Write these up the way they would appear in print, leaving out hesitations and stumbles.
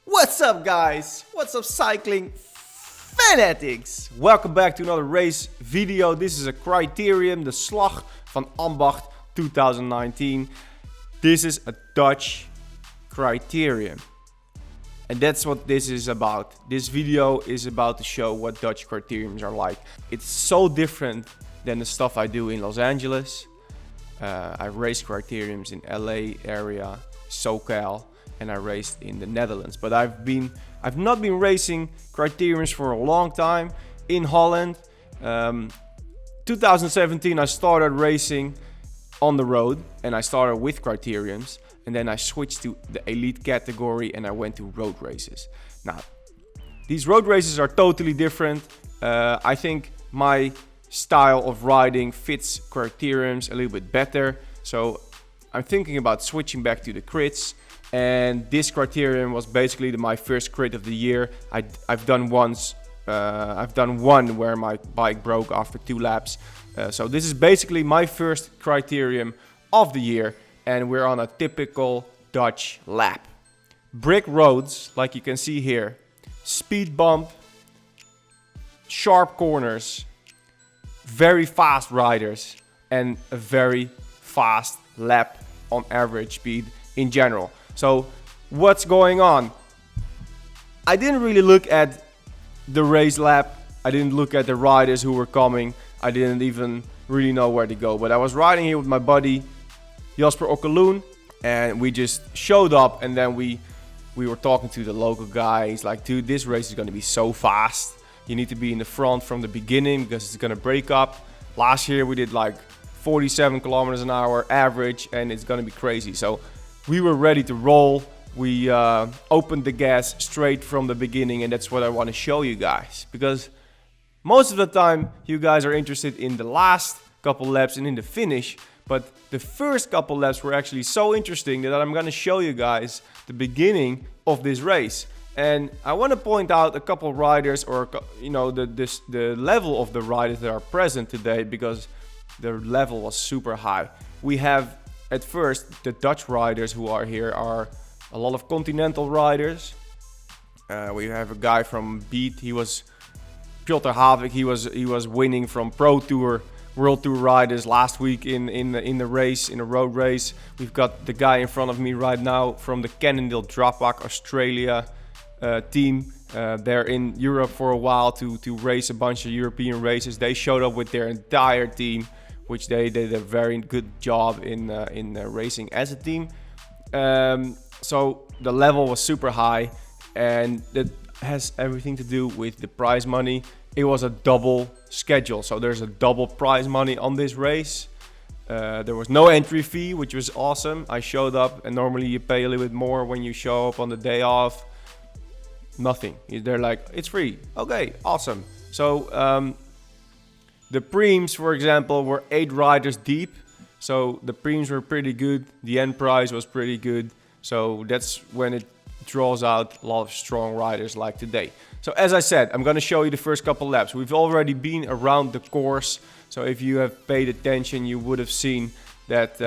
What's up, guys? What's up, cycling fanatics? Welcome back to another race video. This is a Criterium, the Slag van Ambacht 2019. This is a Dutch Criterium. And that's what this is about. This video is about to show what Dutch Criteriums are like. It's so different than the stuff I do in Los Angeles. I raced Criteriums in LA area, SoCal, and I raced in the Netherlands. But I've not been racing Criteriums for a long time in Holland. 2017 I started racing on the road, and I started with Criteriums, and then I switched to the elite category and I went to road races. Now, these road races are totally different. I think my style of riding fits Criteriums a little bit better, so I'm thinking about switching back to the crits. And this Criterium was basically my first crit of the year. I've done one where my bike broke after 2 laps. So this is basically my first Criterium of the year, and we're on a typical Dutch lap. Brick roads, like you can see here, speed bump, sharp corners, very fast riders, and a very fast lap on average speed in general. So what's going on? I didn't really look at the race lap. I didn't look at the riders who were coming. I didn't even really know where to go. But I was riding here with my buddy Jasper, and we just showed up, and then we were talking to the local guy. He's like, dude, this race is going to be so fast. You need to be in the front from the beginning because it's going to break up. Last year we did like 47 kilometers an hour average, and it's going to be crazy. So we were ready to roll. We opened the gas straight from the beginning, and that's what I want to show you guys. Because most of the time you guys are interested in the last couple laps and in the finish, but the first couple laps were actually so interesting that I'm going to show you guys the beginning of this race. And I want to point out a couple riders, or the level of the riders that are present today, because the level was super high. We have at first the Dutch riders who are here are a lot of continental riders. We have a guy from Beat. He was Piotr Havik. He was winning from Pro Tour, World Tour riders last week in the race, in a road race. We've got the guy in front of me right now from the Cannondale Drapak Australia team. They're in Europe for a while to race a bunch of European races. They showed up with their entire team, which they did a very good job in racing as a team. So the level was super high, and that has everything to do with the prize money. It was a double schedule, so there's a double prize money on this race. There was no entry fee, which was awesome. I showed up, and normally you pay a little bit more when you show up on the day off. Nothing. They're like, it's free. Okay, awesome. So the preems, for example, were 8 riders deep. So the preems were pretty good. The end prize was pretty good. So that's when it draws out a lot of strong riders like today. So as I said, I'm going to show you the first couple laps. We've already been around the course. So if you have paid attention, you would have seen that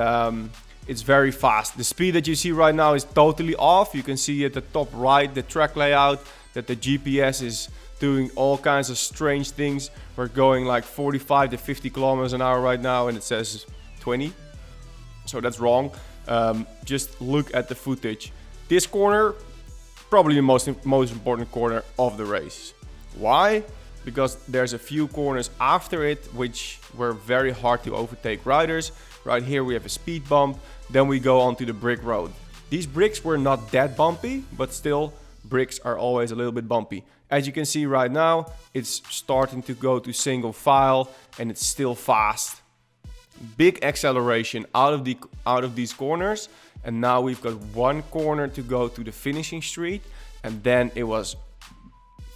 it's very fast. The speed that you see right now is totally off. You can see at the top right, the track layout, that the GPS is doing all kinds of strange things. We're going like 45 to 50 kilometers an hour right now, and it says 20. So that's wrong. Just look at the footage. This corner, probably the most important corner of the race. Why? Because there's a few corners after it which were very hard to overtake riders. Right here we have a speed bump. Then we go onto the brick road. These bricks were not that bumpy, but still, bricks are always a little bit bumpy. As you can see right now, it's starting to go to single file, and it's still fast. Big acceleration out of these corners, and now we've got one corner to go to the finishing street, and then it was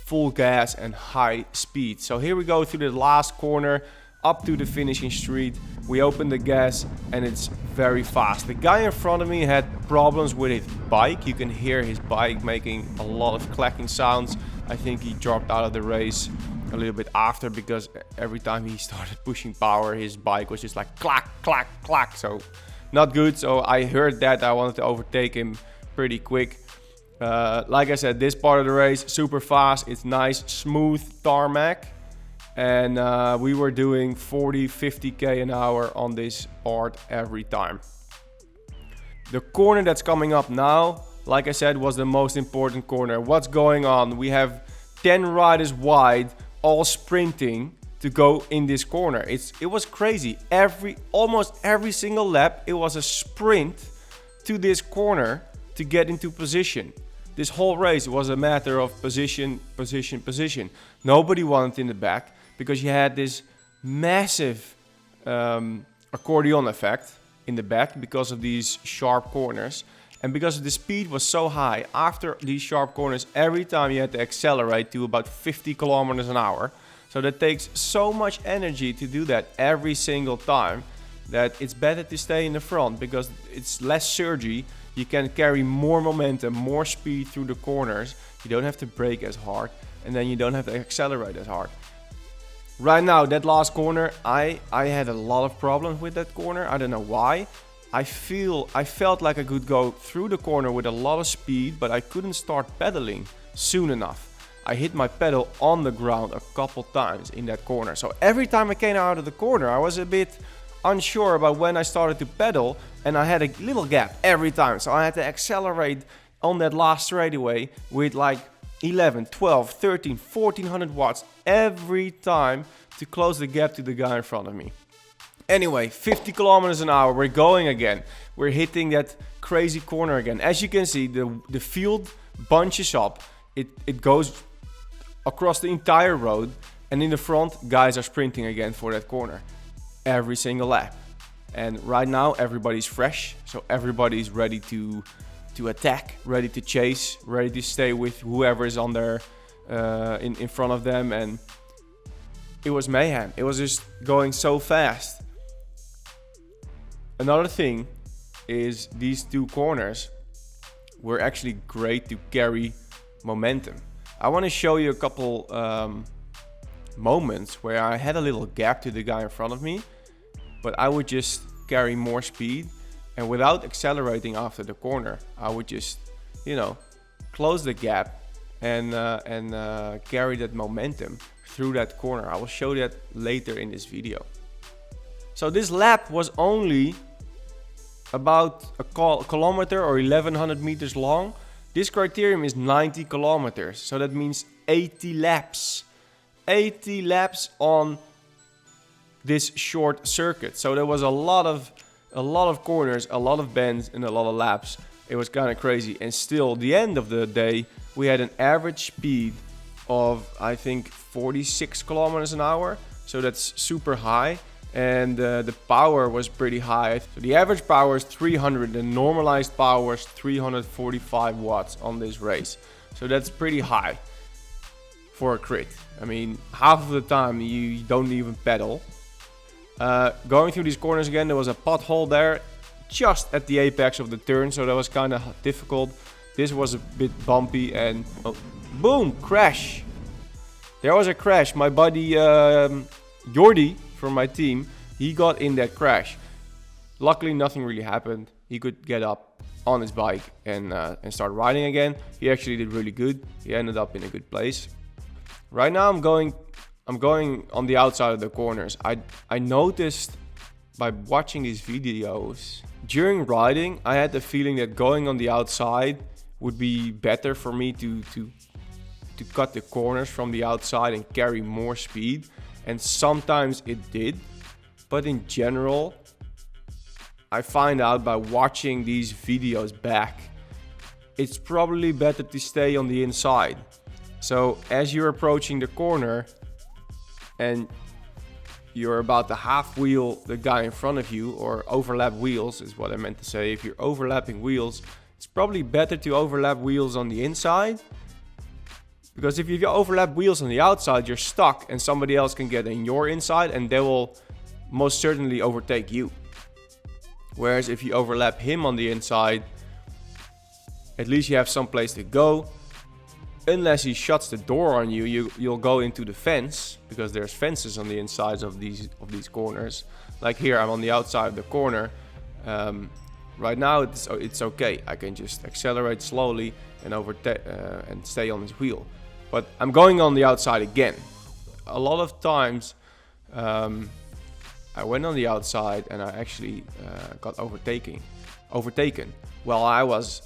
full gas and high speed. So here we go to the last corner, up to the finishing street. We open the gas, and it's very fast. The guy in front of me had problems with his bike. You can hear his bike making a lot of clacking sounds. I think he dropped out of the race a little bit after, because every time he started pushing power, his bike was just like clack, clack, clack. So not good. So I heard that. I wanted to overtake him pretty quick. Like I said, this part of the race, super fast. It's nice, smooth tarmac. And we were doing 40-50k an hour on this part every time. The corner that's coming up now, like I said, was the most important corner. What's going on? We have 10 riders wide, all sprinting to go in this corner. It was crazy. Almost every single lap, it was a sprint to this corner to get into position. This whole race was a matter of position, position, position. Nobody wanted in the back because you had this massive accordion effect in the back because of these sharp corners. And because the speed was so high, after these sharp corners, every time you had to accelerate to about 50 kilometers an hour. So that takes so much energy to do that every single time that it's better to stay in the front because it's less surgery. You can carry more momentum, more speed through the corners. You don't have to brake as hard, and then you don't have to accelerate as hard. Right now, that last corner, I had a lot of problems with that corner. I don't know why. I felt like I could go through the corner with a lot of speed, but I couldn't start pedaling soon enough. I hit my pedal on the ground a couple times in that corner. So every time I came out of the corner, I was a bit unsure about when I started to pedal, and I had a little gap every time. So I had to accelerate on that last straightaway with like 11, 12, 13, 1400 watts every time to close the gap to the guy in front of me. Anyway, 50 kilometers an hour, we're going again. We're hitting that crazy corner again. As you can see, the field bunches up. It goes across the entire road, and in the front, guys are sprinting again for that corner every single lap. And right now, everybody's fresh, so everybody's ready to attack, ready to chase, ready to stay with whoever is on there in front of them. And it was mayhem. It was just going so fast. Another thing is these two corners were actually great to carry momentum. I want to show you a couple moments where I had a little gap to the guy in front of me, but I would just carry more speed, and without accelerating after the corner, I would just, close the gap and carry that momentum through that corner. I will show that later in this video. So this lap was only about a kilometer or 1100 meters long. This criterium is 90 kilometers, so that means 80 laps. 80 laps on this short circuit. So there was a lot of corners, a lot of bends, and a lot of laps. It was kind of crazy. And still, the end of the day, we had an average speed of, I think, 46 kilometers an hour. So that's super high. And the power was pretty high. So the average power is 300, the normalized power is 345 watts on this race. So that's pretty high for a crit. I mean, half of the time you don't even pedal. Going through these corners again, there was a pothole there just at the apex of the turn, so that was kind of difficult. This was a bit bumpy and boom, crash. There was a crash. My buddy Jordi from my team, he got in that crash. Luckily, nothing really happened. He could get up on his bike and start riding again. He actually did really good. He ended up in a good place. Right now, I'm going on the outside of the corners. I noticed by watching these videos during riding, I had the feeling that going on the outside would be better for me to cut the corners from the outside and carry more speed. And sometimes it did, but in general, I find out by watching these videos back, it's probably better to stay on the inside. So as you're approaching the corner and you're about to half wheel the guy in front of you, or overlap wheels is what I meant to say. If you're overlapping wheels, it's probably better to overlap wheels on the inside. Because if you overlap wheels on the outside, you're stuck and somebody else can get in your inside and they will most certainly overtake you. Whereas if you overlap him on the inside, at least you have some place to go. Unless he shuts the door on you, you'll go into the fence, because there's fences on the insides of these corners. Like here, I'm on the outside of the corner. Right now it's okay. I can just accelerate slowly and and stay on this wheel. But I'm going on the outside again. A lot of times I went on the outside and I actually got overtaken while I was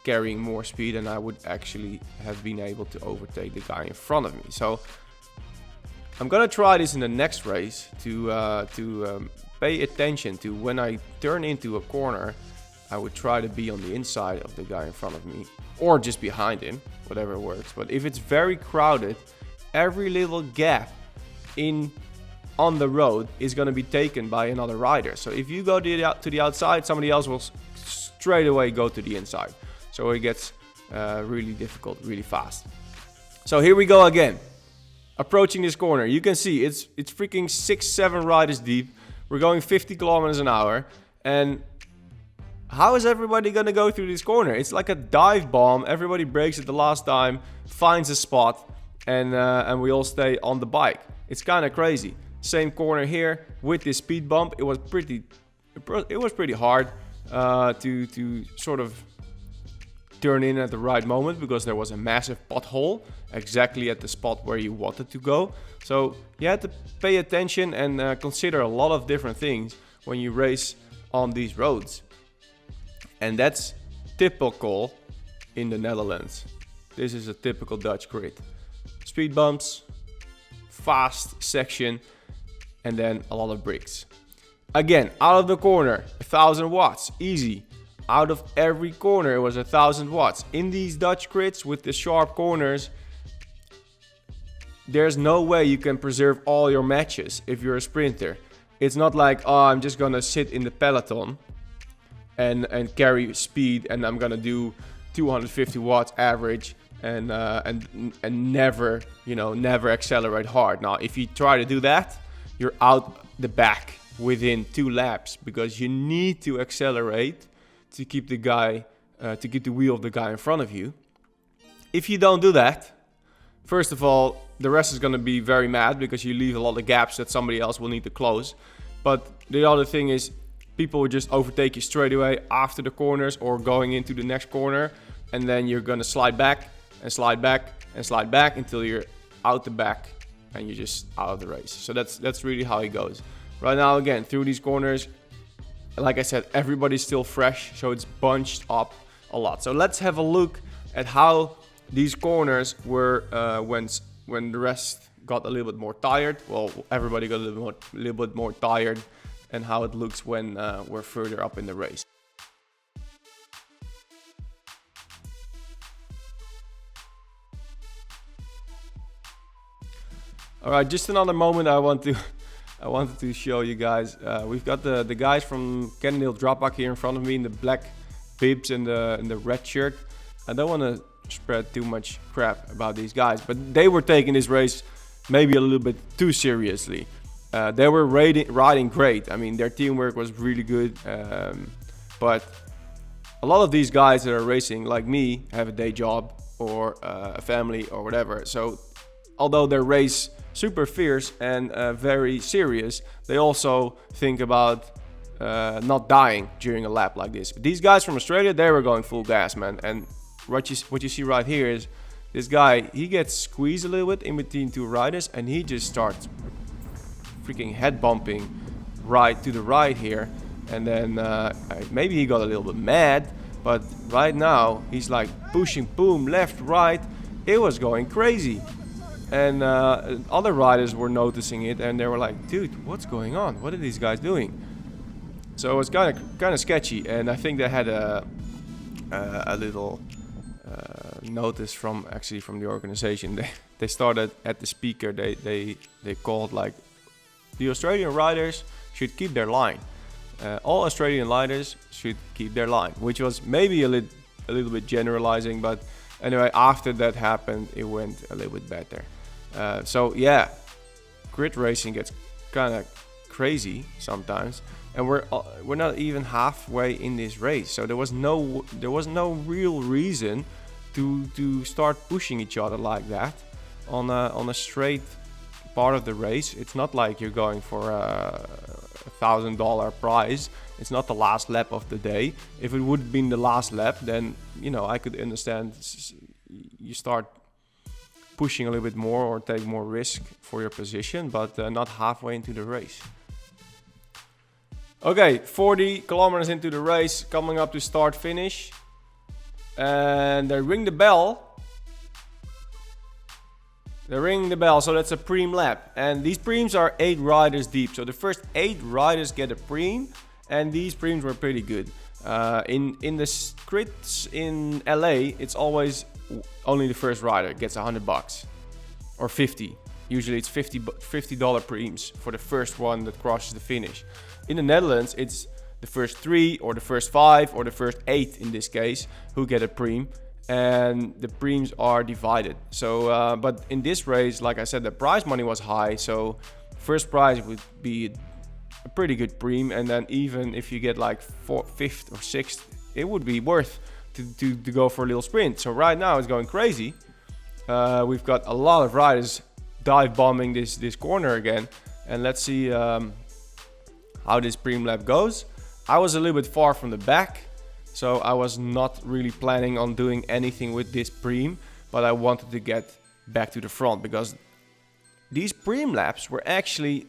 carrying more speed, and I would actually have been able to overtake the guy in front of me. So I'm gonna try this in the next race to pay attention to when I turn into a corner. I would try to be on the inside of the guy in front of me or just behind him, whatever works. But if it's very crowded, every little gap on the road is going to be taken by another rider. So if you go to the outside, somebody else will straight away go to the inside. So it gets really difficult really fast. So here we go again. Approaching this corner. You can see it's freaking 6-7 riders deep. We're going 50 kilometers an hour. And how is everybody going to go through this corner? It's like a dive bomb. Everybody brakes at the last time, finds a spot, and we all stay on the bike. It's kind of crazy. Same corner here with this speed bump. It was pretty hard to sort of turn in at the right moment because there was a massive pothole exactly at the spot where you wanted to go. So you had to pay attention and consider a lot of different things when you race on these roads. And that's typical in the Netherlands. This is a typical Dutch crit. Speed bumps, fast section, and then a lot of bricks. Again, out of the corner, 1000 watts, easy. Out of every corner it was 1000 watts. In these Dutch crits with the sharp corners, there's no way you can preserve all your matches if you're a sprinter. It's not like, oh, I'm just gonna sit in the peloton and carry speed and I'm gonna do 250 watts average and never, never accelerate hard. Now, if you try to do that, you're out the back within 2 laps because you need to accelerate to keep the wheel of the guy in front of you. If you don't do that, first of all, the rest is gonna be very mad because you leave a lot of gaps that somebody else will need to close. But the other thing is, people will just overtake you straight away after the corners or going into the next corner, and then you're gonna slide back and slide back and slide back until you're out the back and you're just out of the race. So that's really how it goes. Right now, again, through these corners, like I said, everybody's still fresh, so it's bunched up a lot. So let's have a look at how these corners were when the rest got a little bit more tired. Well, everybody got a little bit more tired, and how it looks when we're further up in the race. All right, just another moment I wanted to show you guys. We've got the guys from Cannondale Dropback here in front of me in the black bibs and the red shirt. I don't want to spread too much crap about these guys, but they were taking this race maybe a little bit too seriously. They were riding great. I mean, their teamwork was really good. But a lot of these guys that are racing, like me, have a day job or a family or whatever. So although they race super fierce and very serious, they also think about not dying during a lap like this. But these guys from Australia, they were going full gas, man. And what you see right here is this guy, he gets squeezed a little bit in between 2 riders and he just starts freaking head bumping right to the right here. And then maybe he got a little bit mad, but right now he's like pushing, boom, left, right. It was going crazy. And other riders were noticing it and they were like, dude, what's going on? What are these guys doing? So it was kind of sketchy, and I think they had a little notice from the organization. They started at the speaker. They called like, the Australian riders should keep their line. All Australian riders should keep their line, which was maybe a little bit generalizing, but anyway, after that happened, it went a little bit better. So yeah, grid racing gets kind of crazy sometimes, and we're not even halfway in this race. So there was no real reason to start pushing each other like that on a straight part of the race. It's not like you're going for $1,000 prize. It's not the last lap of the day. If it would have been the last lap, then, you know, I could understand you start pushing a little bit more or take more risk for your position, but not halfway into the race. Okay, 40 kilometers into the race, coming up to start finish, and they ring the bell. They're ringing the bell, so that's a preem lap. And these preems are 8 riders deep. So the first 8 riders get a preem, and these preems were pretty good. In the crits in LA, it's always only the first rider gets $100 or 50. Usually it's $50 preems for the first one that crosses the finish. In the Netherlands, it's the first 3 or the first 5 or the first 8 in this case who get a preem. And the preems are divided. So, but in this race, like I said, the prize money was high. So first prize would be a pretty good preem. And then even if you get like 5th or 6th, it would be worth to go for a little sprint. So right now it's going crazy. We've got a lot of riders dive bombing this corner again. And let's see how this preem lap goes. I was a little bit far from the back. So I was not really planning on doing anything with this preem, but I wanted to get back to the front because these preem laps were actually,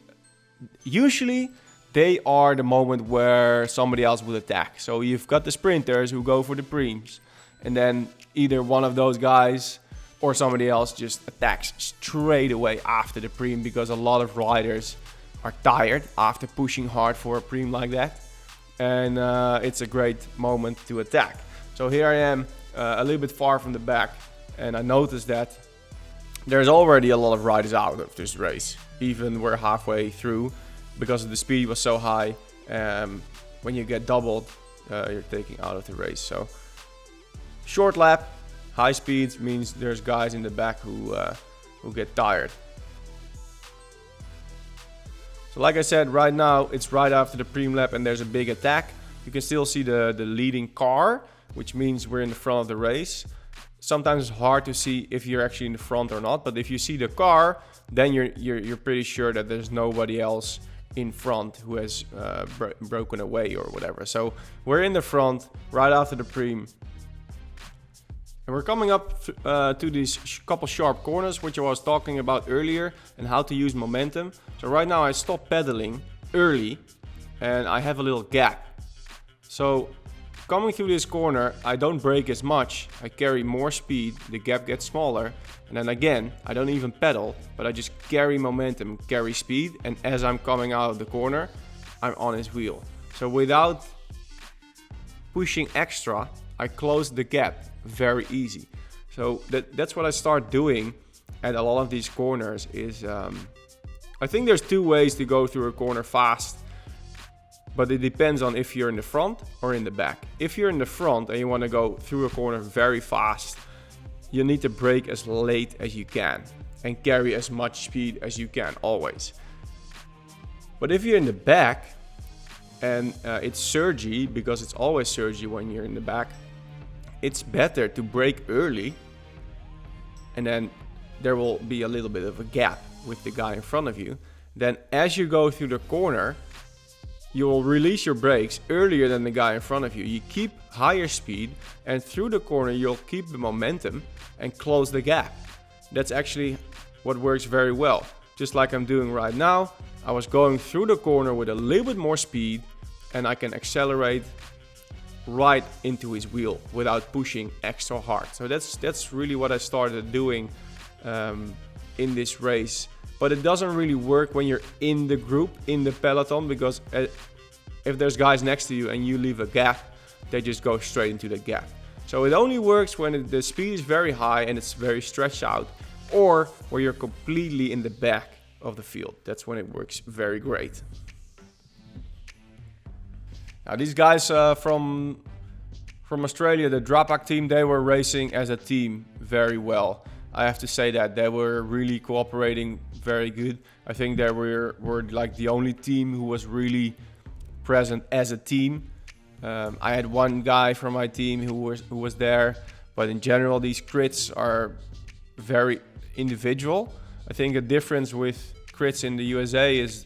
usually they are the moment where somebody else will attack. So you've got the sprinters who go for the preems, and then either one of those guys or somebody else just attacks straight away after the preem because a lot of riders are tired after pushing hard for a preem like that. And it's a great moment to attack. So here I am a little bit far from the back, and I noticed that there's already a lot of riders out of this race. Even we're halfway through because the speed was so high. When you get doubled, you're taking out of the race. So short lap, high speeds means there's guys in the back who get tired. So like I said, right now it's right after the preem lap and there's a big attack. You can still see the leading car, which means we're in the front of the race. Sometimes it's hard to see if you're actually in the front or not, but if you see the car, then you're pretty sure that there's nobody else in front who has broken away or whatever. So we're in the front right after the preem. And we're coming up to these couple sharp corners, which I was talking about earlier, and how to use momentum. So right now I stop pedaling early and I have a little gap. So coming through this corner, I don't brake as much. I carry more speed, the gap gets smaller. And then again, I don't even pedal, but I just carry momentum, carry speed. And as I'm coming out of the corner, I'm on his wheel. So without pushing extra, I close the gap very easy. So that's what I start doing at a lot of these corners is I think there's 2 ways to go through a corner fast, but it depends on if you're in the front or in the back. If you're in the front and you want to go through a corner very fast, you need to brake as late as you can and carry as much speed as you can always. But if you're in the back and it's surgy, because it's always surgy when you're in the back, it's better to brake early and then there will be a little bit of a gap with the guy in front of you. Then as you go through the corner, you will release your brakes earlier than the guy in front of you. You keep higher speed and through the corner you'll keep the momentum and close the gap. That's actually what works very well. Just like I'm doing right now, I was going through the corner with a little bit more speed and I can accelerate right into his wheel without pushing extra hard. So that's really what I started doing in this race. But it doesn't really work when you're in the group, in the peloton, because if there's guys next to you and you leave a gap, they just go straight into the gap. So it only works when the speed is very high and it's very stretched out, or where you're completely in the back of the field. That's when it works very great. Now these guys from Australia, the Drapak team, they were racing as a team very well. I have to say that they were really cooperating very good. I think they were like the only team who was really present as a team. I had one guy from my team who was there, but in general these crits are very individual. I think a difference with crits in the USA is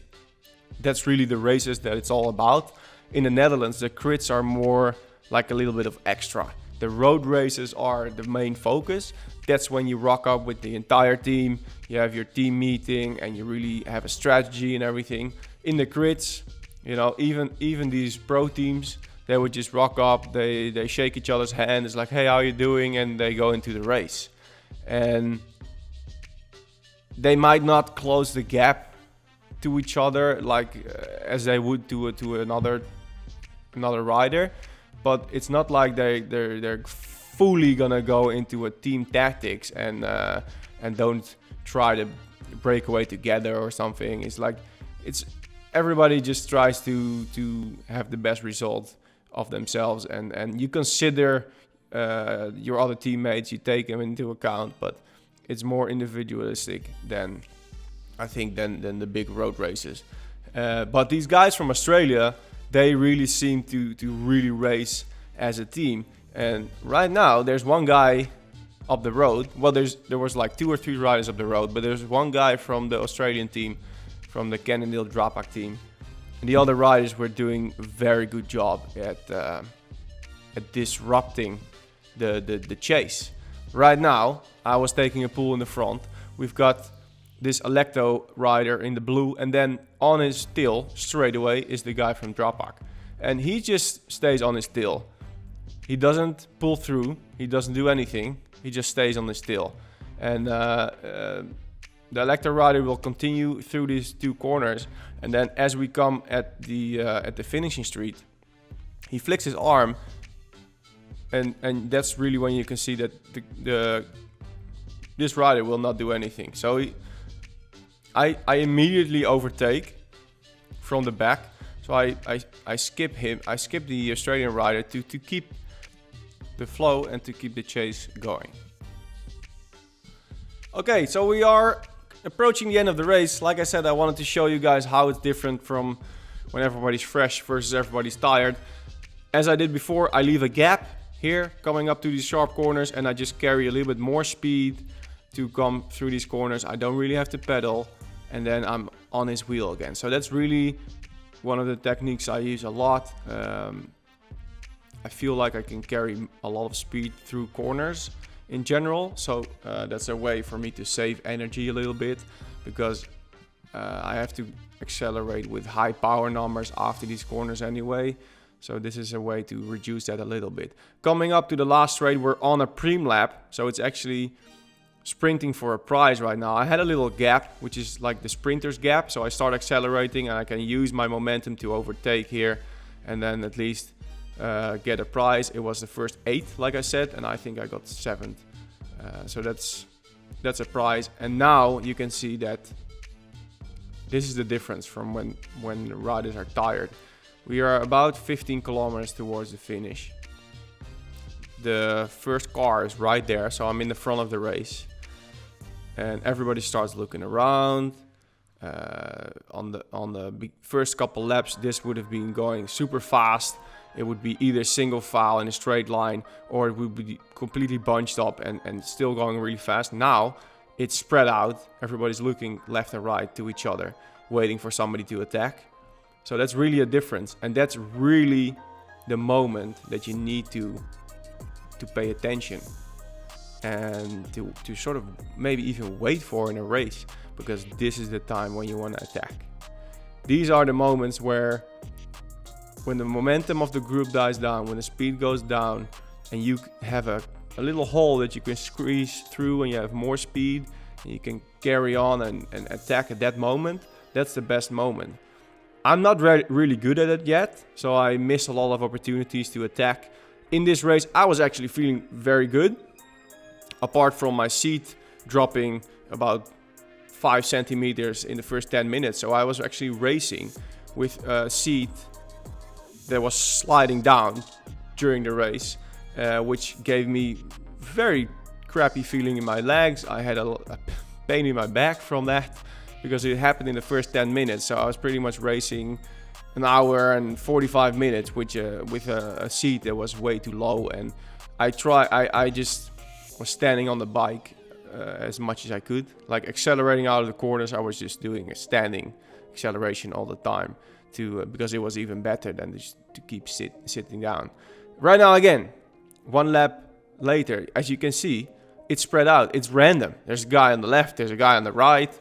that's really the races that it's all about. In the Netherlands, the crits are more like a little bit of extra. The road races are the main focus. That's when you rock up with the entire team. You have your team meeting and you really have a strategy and everything. In the crits, you know, even these pro teams, they would just rock up, they shake each other's hand. It's like, hey, how you doing? And they go into the race. And they might not close the gap to each other like as they would to another rider, but it's not like they're fully gonna go into a team tactics and don't try to break away together or something. It's like everybody just tries to have the best result of themselves, and you consider your other teammates, you take them into account, but it's more individualistic than I think than the big road races. But these guys from Australia, they really seem to really race as a team. And right now there's one guy up the road. Well, there was like 2 or 3 riders up the road, but there's one guy from the Australian team, from the Cannondale Drapak team. And the other riders were doing a very good job at disrupting the chase. Right now, I was taking a pull in the front. We've got this Electo rider in the blue, and then on his tail, straight away, is the guy from Drapak. And he just stays on his tail. He doesn't pull through, he doesn't do anything, he just stays on his tail. And the Electo rider will continue through these 2 corners, and then as we come at the finishing street, he flicks his arm, and that's really when you can see that this rider will not do anything. So I immediately overtake from the back. So I skip him. I skip the Australian rider to keep the flow and to keep the chase going. Okay, so we are approaching the end of the race. Like I said, I wanted to show you guys how it's different from when everybody's fresh versus everybody's tired. As I did before, I leave a gap here coming up to these sharp corners, and I just carry a little bit more speed to come through these corners. I don't really have to pedal, and then I'm on his wheel again. So that's really one of the techniques I use a lot. I feel like I can carry a lot of speed through corners in general, so that's a way for me to save energy a little bit, because I have to accelerate with high power numbers after these corners anyway. So this is a way to reduce that a little bit. Coming up to the last straight, we're on a preem lap, so it's actually sprinting for a prize right now. I had a little gap, which is like the sprinter's gap, so I start accelerating and I can use my momentum to overtake here and then at least get a prize. It was the first 8th, like I said, and I think I got 7th. So that's a prize. And now you can see that this is the difference from when the riders are tired. We are about 15 kilometers towards the finish. The first car is right there, so I'm in the front of the race. And everybody starts looking around. On the first couple laps, this would have been going super fast. It would be either single file in a straight line, or it would be completely bunched up and still going really fast. Now, it's spread out. Everybody's looking left and right to each other, waiting for somebody to attack. So that's really a difference, and that's really the moment that you need to pay attention and to sort of maybe even wait for in a race, because this is the time when you want to attack. These are the moments where when the momentum of the group dies down, when the speed goes down, and you have a little hole that you can squeeze through and you have more speed and you can carry on and attack at that moment, that's the best moment. I'm not really good at it yet, so I miss a lot of opportunities to attack. In this race, I was actually feeling very good, apart from my seat dropping about 5 centimeters in the first 10 minutes. So I was actually racing with a seat that was sliding down during the race, which gave me very crappy feeling in my legs. I had a pain in my back from that, because it happened in the first 10 minutes. So I was pretty much racing an hour and 45 minutes with a seat that was way too low. And I just was standing on the bike as much as I could. Like accelerating out of the corners, I was just doing a standing acceleration all the time to because it was even better than just to keep sitting down. Right now again, one lap later, as you can see, it's spread out. It's random. There's a guy on the left, there's a guy on the right.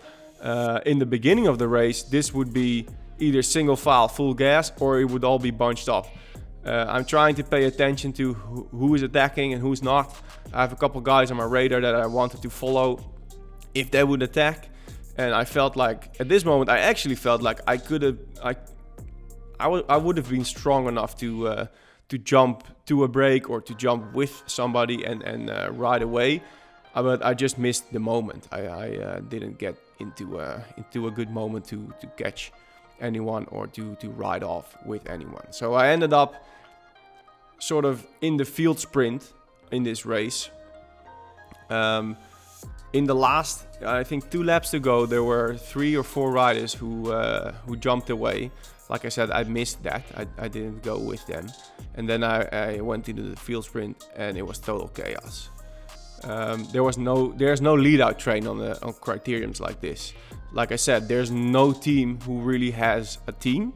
In the beginning of the race, this would be either single file full gas or it would all be bunched up. I'm trying to pay attention to who is attacking and who's not. I have a couple guys on my radar that I wanted to follow if they would attack. And I felt like, at this moment, I actually felt like I could have, I would have been strong enough to jump to a break or to jump with somebody and ride away. But I just missed the moment. I didn't get into a good moment to catch anyone or to ride off with anyone. So I ended up sort of in the field sprint in this race. In the last, I think 2 laps to go, there were 3 or 4 riders who jumped away. Like I said, I missed that. I didn't go with them. And then I went into the field sprint and it was total chaos. There's no lead out train on criteriums like this. Like I said, there's no team who really has a team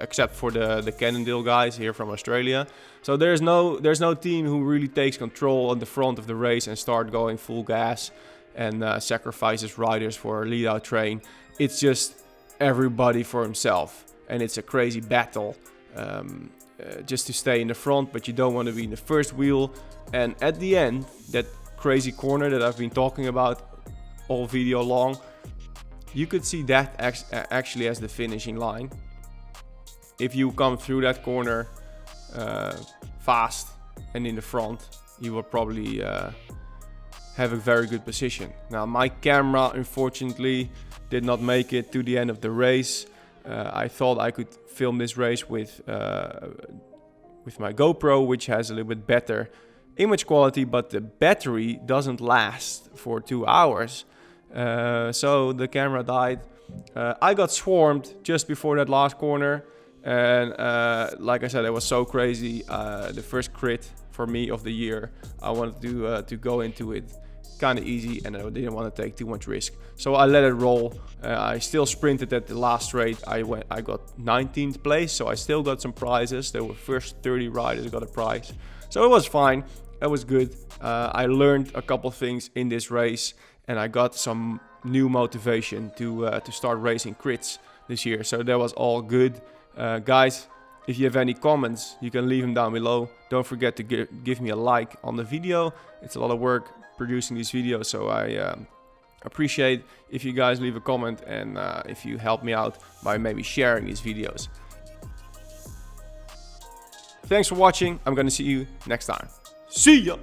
except for the Cannondale guys here from Australia. So there's no team who really takes control on the front of the race and start going full gas and sacrifices riders for a lead out train. It's just everybody for himself, and it's a crazy battle just to stay in the front, but you don't want to be in the first wheel. And at the end, that crazy corner that I've been talking about all video long, you could see that actually as the finishing line. If you come through that corner fast and in the front, you will probably have a very good position. Now my camera unfortunately did not make it to the end of the race. I thought I could film this race with my GoPro, which has a little bit better image quality, but the battery doesn't last for 2 hours. So the camera died. I got swarmed just before that last corner, and like I said, it was so crazy. The first crit for me of the year. I wanted to go into it kind of easy, and I didn't want to take too much risk, so I let it roll. I still sprinted at the last straight. I got 19th place, so I still got some prizes. There were first 30 riders got a prize, so it was fine. It was good. I learned a couple things in this race, and I got some new motivation to start racing crits this year. So that was all good. Guys, if you have any comments, you can leave them down below. Don't forget to give me a like on the video. It's a lot of work producing these videos, so I appreciate if you guys leave a comment and if you help me out by maybe sharing these videos. Thanks for watching. I'm gonna see you next time. See ya!